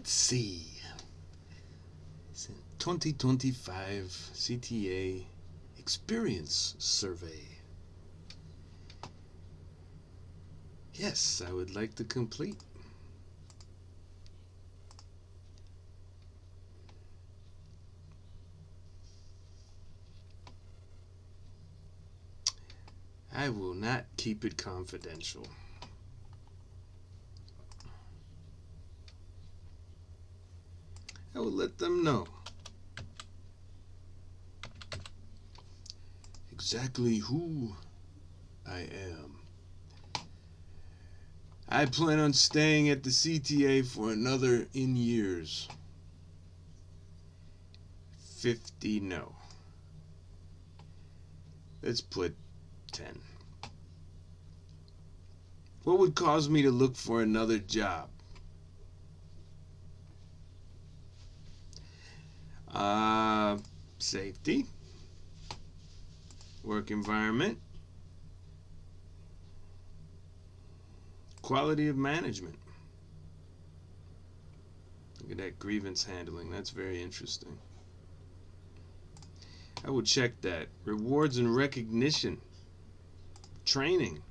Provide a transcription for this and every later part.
Let's see. It's a 2025 CTA Experience Survey. Yes, I would like to complete. I will not keep it confidential. I will let them know exactly who I am. I plan on staying at the CTA for another in years. 50 no. Let's put 10. What would cause me to look for another job? Safety, work environment, quality of management. Look at that, grievance handling. That's very interesting. I would check that. Rewards and recognition, training.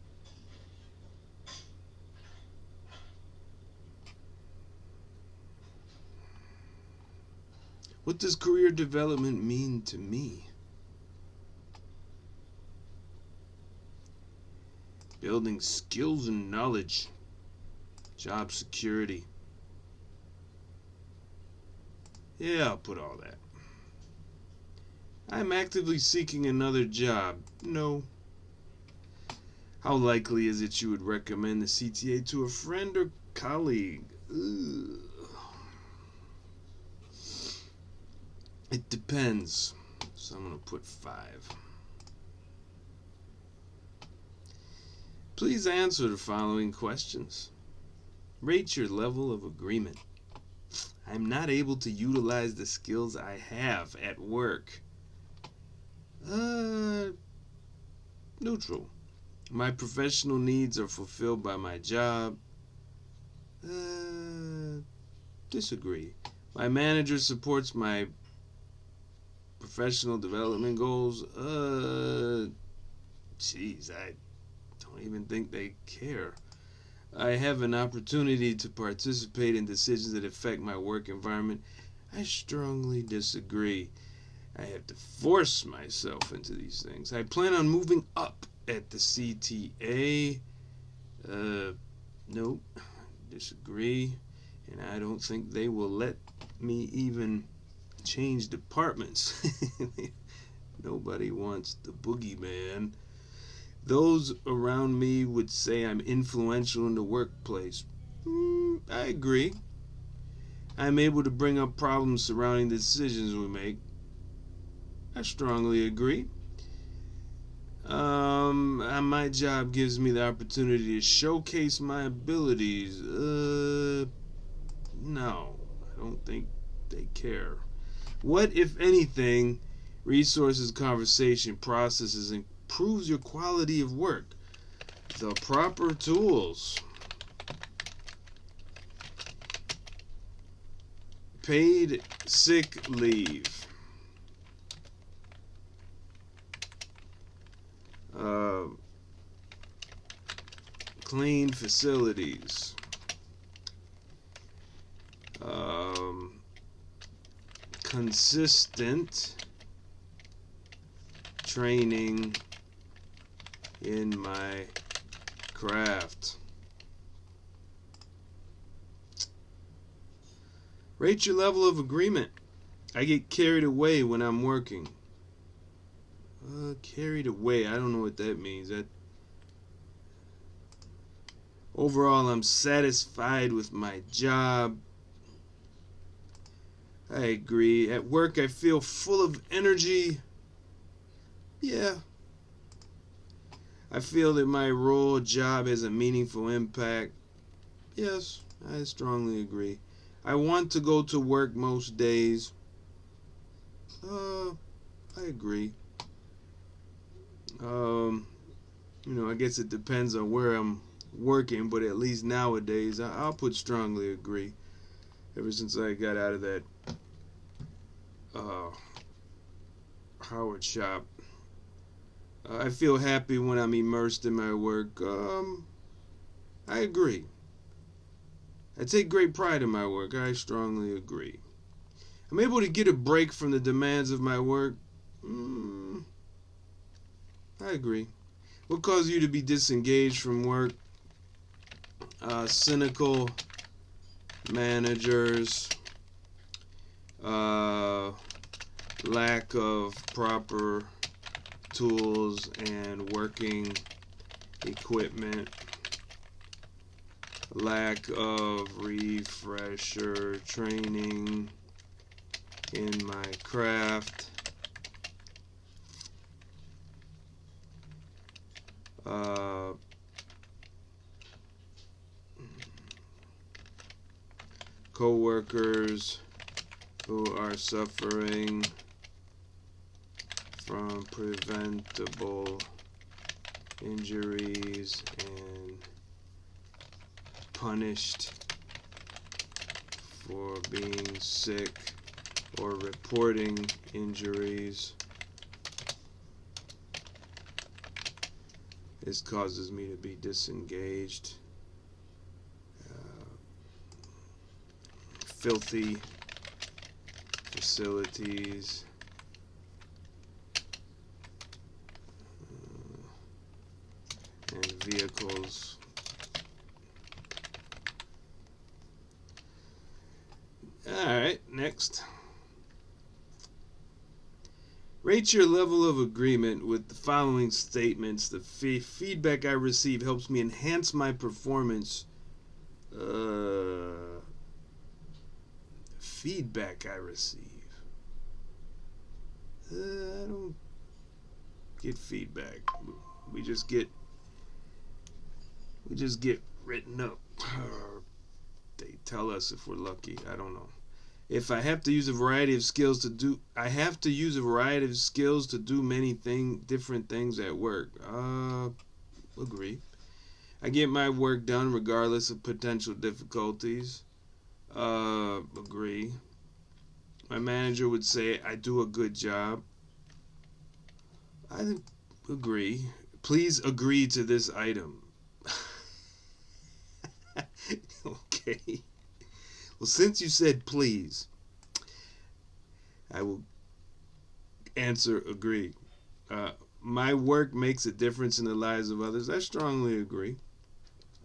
What does career development mean to me? Building skills and knowledge, job security. Yeah, I'll put all that. I'm actively seeking another job. No. How likely is it you would recommend the CTA to a friend or colleague? Ugh. It depends. So I'm going to put 5. Please answer the following questions. Rate your level of agreement. I'm not able to utilize the skills I have at work. Neutral. My professional needs are fulfilled by my job. Disagree. My manager supports my professional development goals. Geez, I don't even think they care. I have an opportunity to participate in decisions that affect my work environment. I strongly disagree. I have to force myself into these things. I plan on moving up at the CTA. Nope. Disagree. And I don't think they will let me even change departments. Nobody wants the boogeyman. Those around me would say I'm influential in the workplace. I agree. I'm able to bring up problems surrounding the decisions we make. I strongly agree. My job gives me the opportunity to showcase my abilities. No, I don't think they care. What, if anything, resources, conversation, processes improves your quality of work? The proper tools. Paid sick leave. Clean facilities. Consistent training in my craft. Rate your level of agreement. I get carried away when I'm working. Carried away, I don't know what that means. Overall, I'm satisfied with my job. I agree. At work, I feel full of energy. Yeah. I feel that my role or job has a meaningful impact. Yes, I strongly agree. I want to go to work most days. I agree. I guess it depends on where I'm working, but at least nowadays, I'll put strongly agree. Ever since I got out of that Howard shop, I feel happy when I'm immersed in my work. I agree. I take great pride in my work. I strongly agree. I'm able to get a break from the demands of my work. I agree. What causes you to be disengaged from work? Cynical managers, lack of proper tools and working equipment, lack of refresher training in my craft, co-workers who are suffering from preventable injuries and punished for being sick or reporting injuries. This causes me to be disengaged. Filthy facilities. And vehicles. Alright, next. Rate your level of agreement with the following statements. The feedback I receive helps me enhance my performance. Feedback I receive. I don't get feedback. We just get written up. They tell us if we're lucky. I don't know. If I have to use a variety of skills to do many different things at work. Agree. I get my work done regardless of potential difficulties. Agree. My manager would say I do a good job. I agree. Please agree to this item. Okay. Well, since you said please, I will answer agree. My work makes a difference in the lives of others. I strongly agree.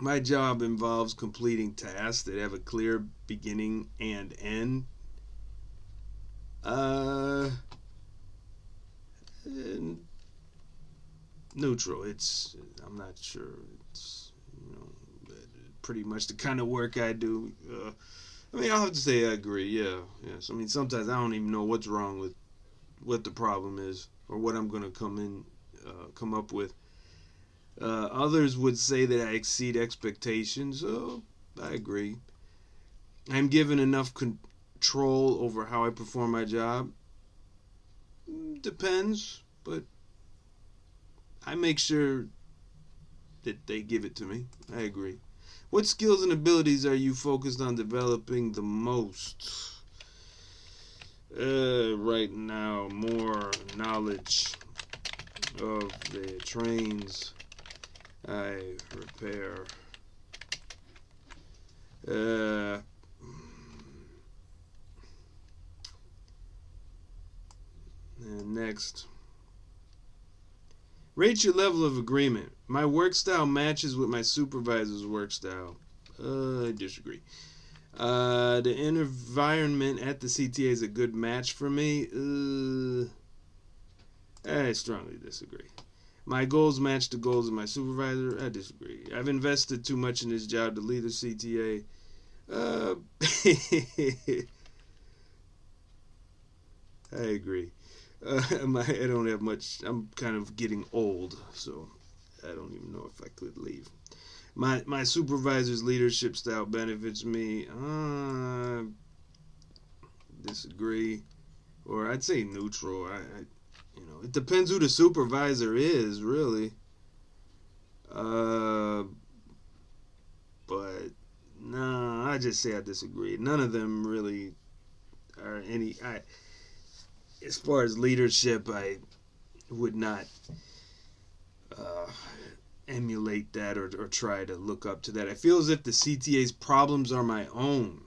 My job involves completing tasks that have a clear beginning and end. Neutral. I'm not sure. It's, pretty much the kind of work I do. I'll have to say I agree. Yeah. Yes. Sometimes I don't even know what's wrong with what the problem is or what I'm gonna come up with. Others would say that I exceed expectations. I agree. I'm given enough control over how I perform my job. Depends, but I make sure that they give it to me. I agree. What skills and abilities are you focused on developing the most? Right now, more knowledge of the trains I repair. And next. Rate your level of agreement. My work style matches with my supervisor's work style. I disagree. The environment at the CTA is a good match for me. I strongly disagree. My goals match the goals of my supervisor. I disagree. I've invested too much in this job to lead the CTA. I agree. I don't have much. I'm kind of getting old, so I don't even know if I could leave. My supervisor's leadership style benefits me. Disagree, or I'd say neutral. It depends who the supervisor is, really. But nah, just say I disagree. None of them really are as far as leadership, I would not uh, emulate that or try to look up to that. I feel as if the CTA's problems are my own.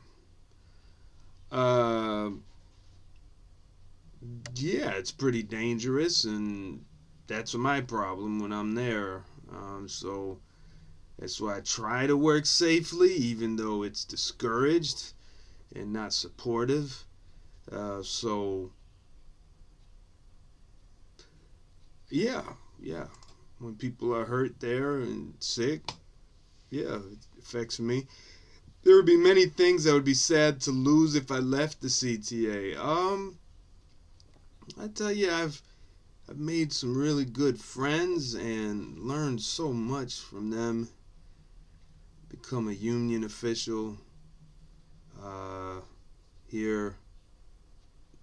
Yeah, it's pretty dangerous, and that's my problem when I'm there. So that's why I try to work safely, even though it's discouraged and not supportive. So yeah, yeah. When people are hurt there and sick, yeah, it affects me. There would be many things I would be sad to lose if I left the CTA. I tell you, I've made some really good friends and learned so much from them. Become a union official here,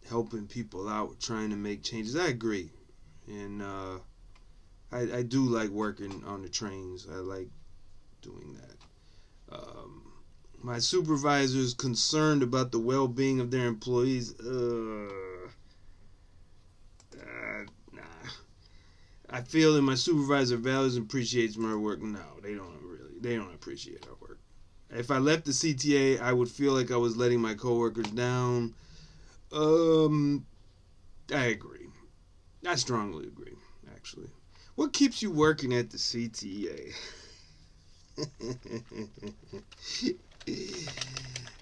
helping people out, trying to make changes. I agree, and I do like working on the trains. I like doing that. My supervisor's concerned about the well-being of their employees. Nah. I feel that my supervisor values and appreciates my work. No, they don't really. They don't appreciate our work. If I left the CTA, I would feel like I was letting my coworkers down. I agree. I strongly agree, actually. What keeps you working at the CTA?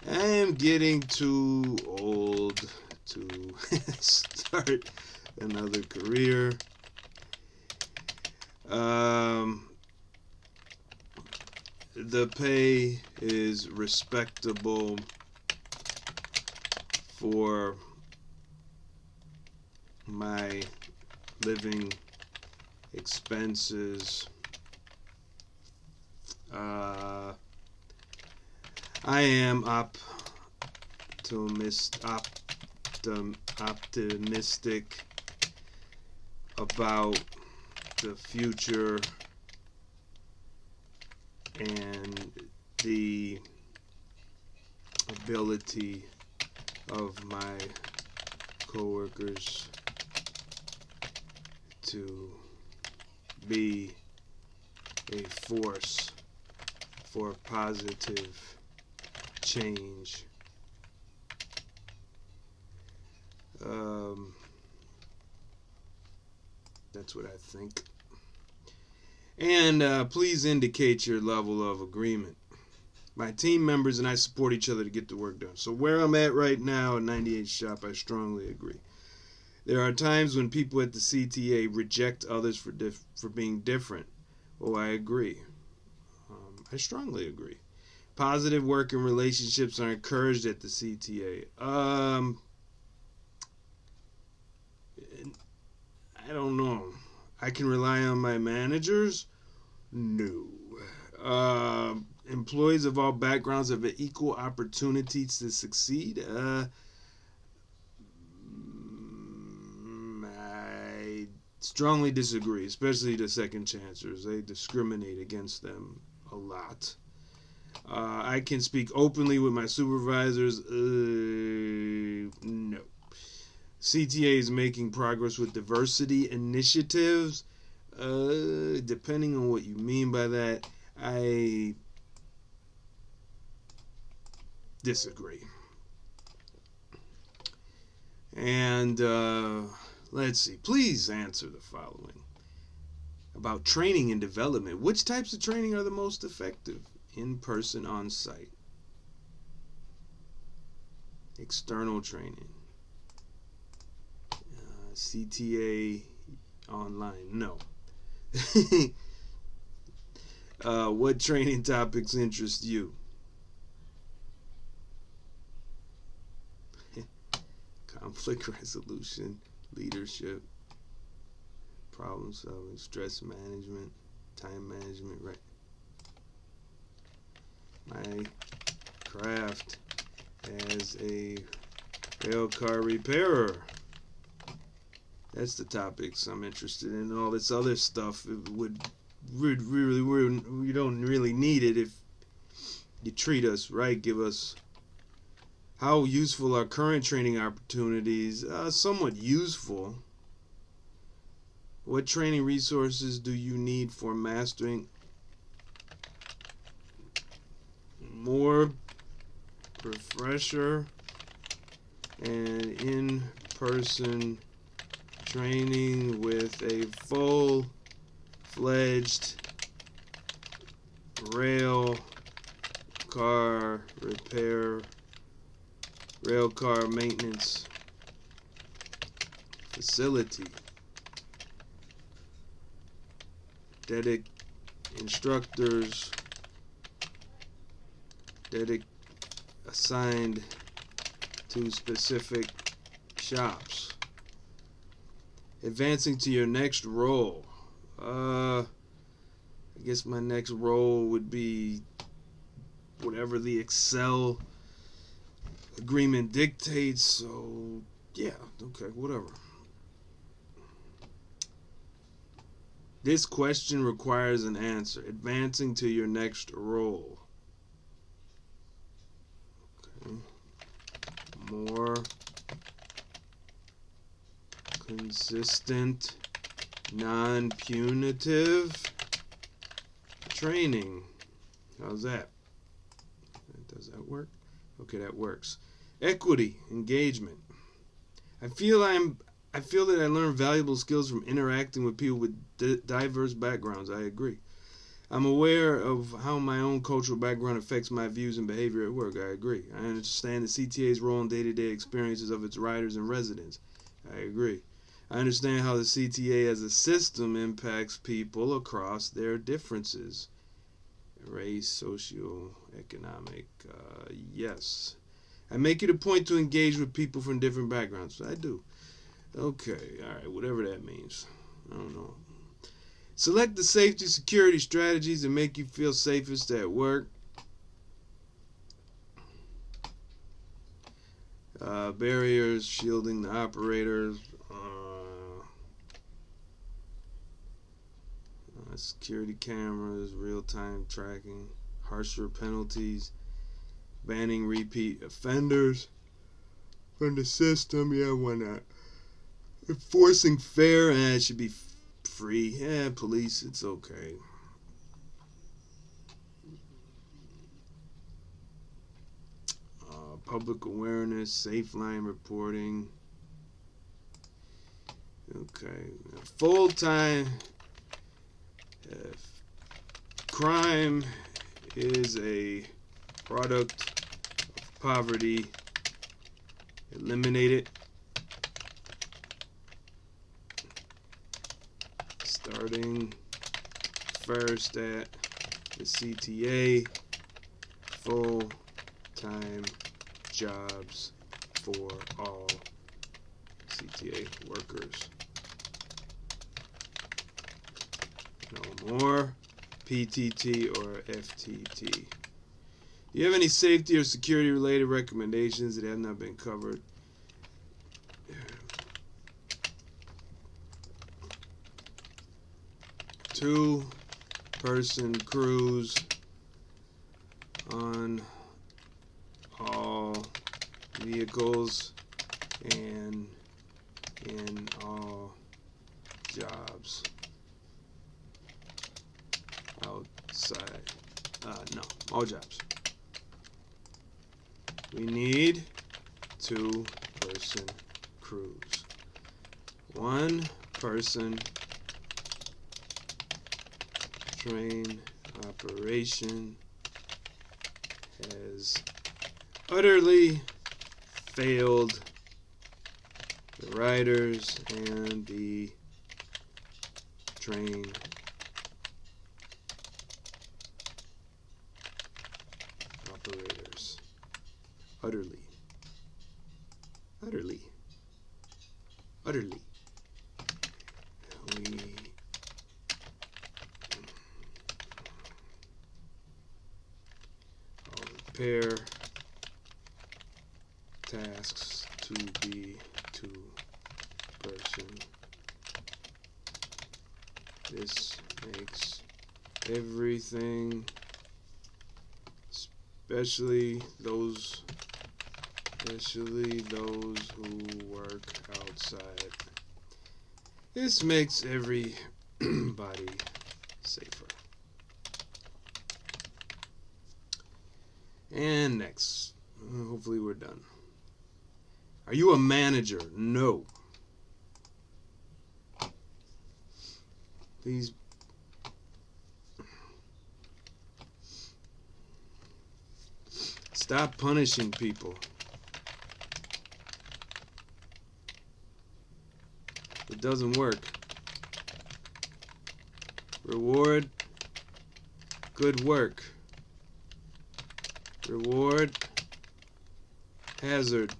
I am getting too old to start another career. The pay is respectable for my living expenses. I am optimistic about the future and the ability of my coworkers to be a force for positive change. That's what I think. And please indicate your level of agreement. My team members and I support each other to get the work done. So where I'm at right now at 98 Shop, I strongly agree. There are times when people at the CTA reject others for being different. Oh, I agree. I strongly agree. Positive working relationships are encouraged at the CTA. I don't know. I can rely on my managers? No. Employees of all backgrounds have equal opportunities to succeed? I strongly disagree, especially the second chancers. They discriminate against them a lot. I can speak openly with my supervisors? No. CTA is making progress with diversity initiatives. Depending on what you mean by that, I disagree. And let's see. Please answer the following. About training and development. Which types of training are the most effective? In person, on site. External training. CTA online. No. What training topics interest you? Conflict resolution, leadership, problem solving, stress management, time management, right? My craft as a rail car repairer. That's the topics I'm interested in. All this other stuff we don't really need it if you treat us right, give us. How useful are current training opportunities? Somewhat useful. What training resources do you need for mastering more refresher and in-person training with a full-fledged rail car maintenance facility. Instructors assigned to specific shops. Advancing to your next role. I guess my next role would be whatever the Excel agreement dictates. So, yeah, okay, whatever. This question requires an answer. Advancing to your next role. Okay. More consistent, non-punitive training. How's that? Does that work? Okay, that works. Equity, engagement. I feel that I learn valuable skills from interacting with people with diverse backgrounds. I agree. I'm aware of how my own cultural background affects my views and behavior at work. I agree. I understand the CTA's role in day-to-day experiences of its riders and residents. I agree. I understand how the CTA as a system impacts people across their differences. Race, socioeconomic, yes. I make it a point to engage with people from different backgrounds. I do. Okay, alright, whatever that means. I don't know. Select the safety security strategies that make you feel safest at work. Barriers, shielding the operators. Security cameras, real-time tracking, harsher penalties, banning repeat offenders from the system. Yeah, why not? Enforcing fair, it should be free. Yeah, police, it's okay. Public awareness, safe line reporting. Okay, full-time. Crime is a product of poverty. Eliminate it. Starting first at the CTA. Full-time jobs for all CTA workers. No more PTT or FTT. Do you have any safety or security related recommendations that have not been covered? Two-person crews on all vehicles and in all jobs. Outside. No, all jobs. We need two-person crews. One person train operation has utterly failed the riders and the train operators. Utterly. All repair tasks to be two-person. This makes everything especially those who work outside. This makes everybody safer. And next, hopefully we're done. Are you a manager? No. Please. Stop punishing people. It doesn't work. Reward good work. Reward hazard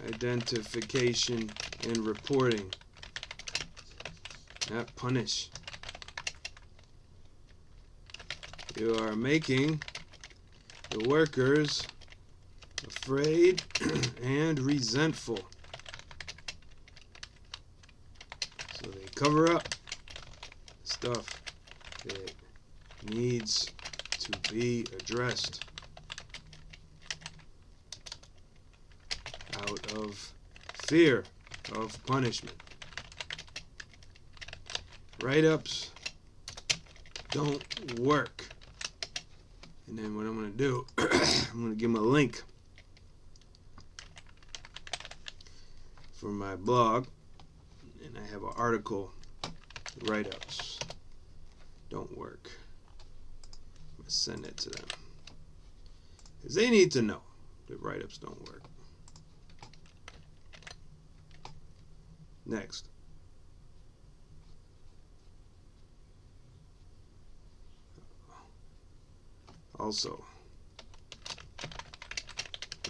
identification and reporting. Not punish. You are making the workers afraid and resentful. So they cover up stuff that needs to be addressed out of fear of punishment. Write-ups don't work. And then what I'm going to do, I'm going to give them a link for my blog, and I have an article, write-ups don't work. I'm going to send it to them, because they need to know that write-ups don't work. Next. Also,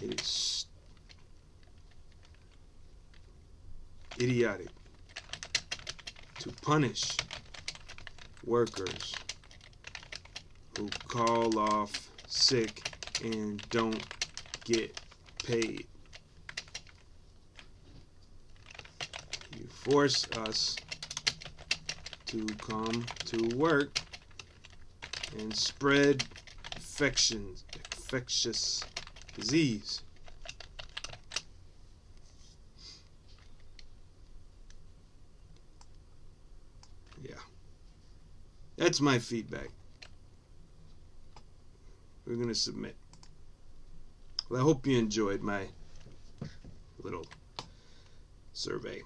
it is idiotic to punish workers who call off sick and don't get paid. You force us to come to work and spread infectious disease. Yeah. That's my feedback. We're going to submit. Well, I hope you enjoyed my little survey.